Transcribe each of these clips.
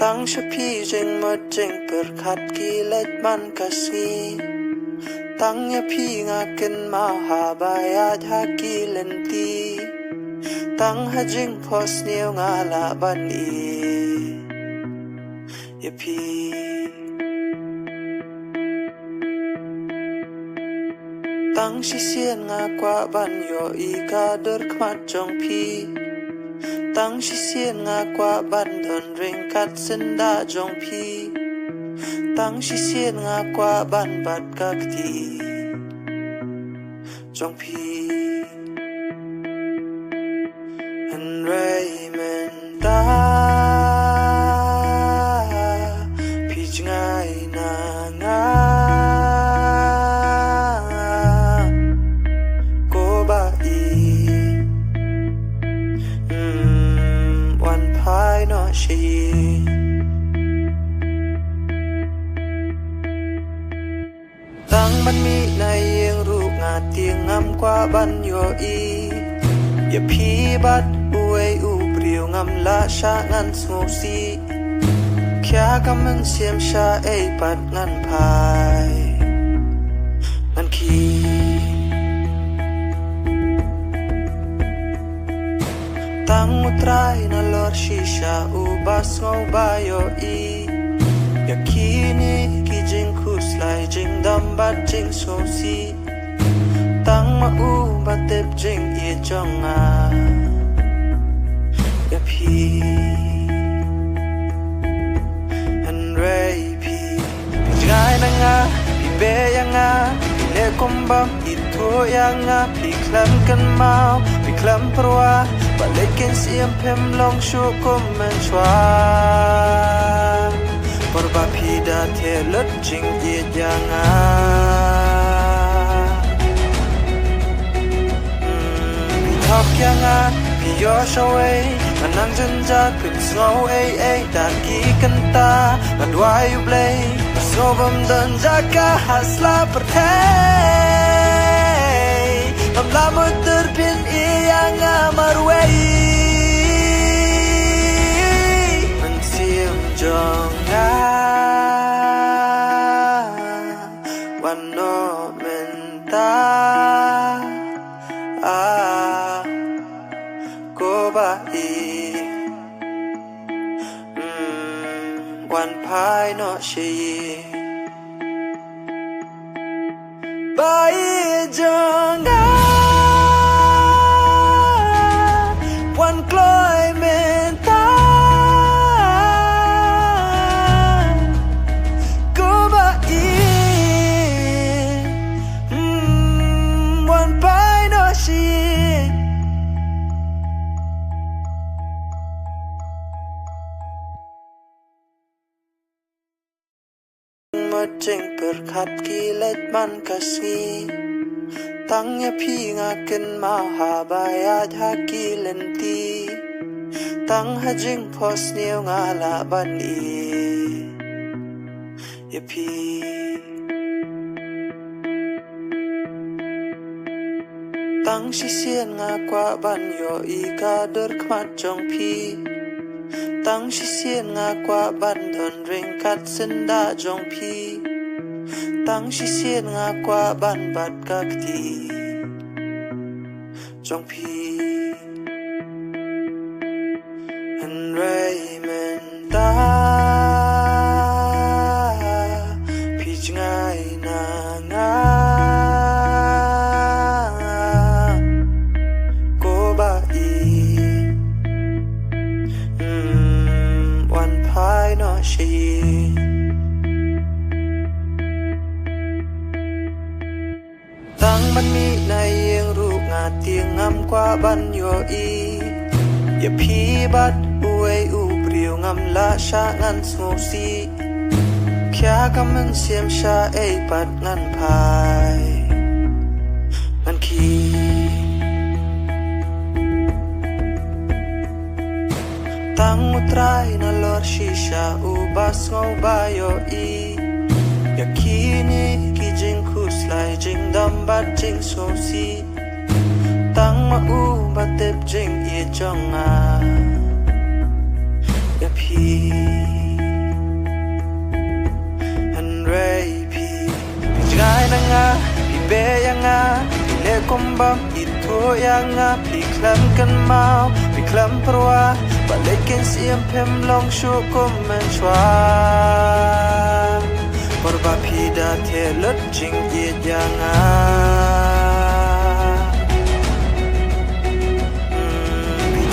Tang shapi jeng mo jeng berkat kilet man kasih Tang ya pi ngaken mau habayat haki lenti Tang ha jeng pos niu ngala ban i Ya pi Tang sisien ngakwa ban yo i kader kmat jong pi Tang sisien ngakwa ban don ring kat senda jong pi Tang sisien ngakwa ban bat kakti jong pi An Raymond ta pi ngai na nga ko ba i one pie not she Tang ban mi nai yeng ru nga tiếng ngam qua ban yo i Ya pi bat uwe u priu ngam la sha ngan smo si Kya kaman siam sha ei pat ngan pai Ngan ki Tang utrai na lor shisha u bas ngau ba yo i Ya kini ki jing kus lai jing dam bat jing so si Tang ma u batep jing ye jong a Ya pi An ray pi Jai na nga pi be yang nga pi le kombam itu yang nga pi klam kan mau pi klam perwa balikin siam pem long shu kum men chwa Porba pi da te lut jing ye yang nga Thọc yang a pi yo shaway Manang janja kun snow ay dan ki kanta Ngadway u blay Sobam dan jaga hasla pertay Mamlamut terpin iyang amarway Mansiam jong nga Wano menta Go ba i One pie not she Ba i jong a One cloy menta Go ba i One pie not she Jeng berkat kilet man kasih Tang ya pi ngaken mau habayat haki lenti Tang ha jeng pos niu ngala ban i Ya pi Tang sisien ngakwa ban yo i kader kmat jong pi Tang sisien ngakwa ban don ring kat senda jong pi Tang sisien ngakwa ban bat kakti jong pi An Raymond ta pi ngai na nga ko ba i One pie not she Tang ban mi nai yeng ru nga tiếng ngam qua ban yo i Ya pi bat uwe u priu ngam la sha ngan smo si Kya kaman siam sha ei pat ngan pai Ngan ki Tang utrai na lor shisha u bas ngau ba yo i Ya kini ki jing kus lai jing dam bat jing so si Tang ma u batep jing ye jong a Ya pi nga le kumbam ito yang nga piklam kan mau piklam perwa balikin siam pem long shu men chwa porba phida the lut jing ye yang nga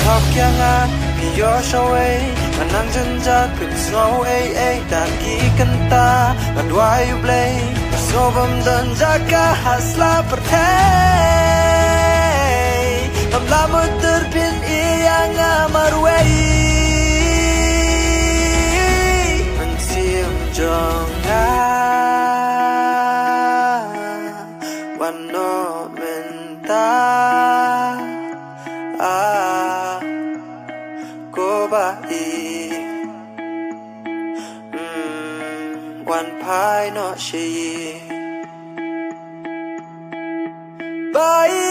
thok yang nga pi yo shaway anang janja kun snow ai dan ki kanta dan why you play sobam dan jaga hasla pertei tam lama terpin yang amarway mensiam jonga wano menta go bai one pie not she bye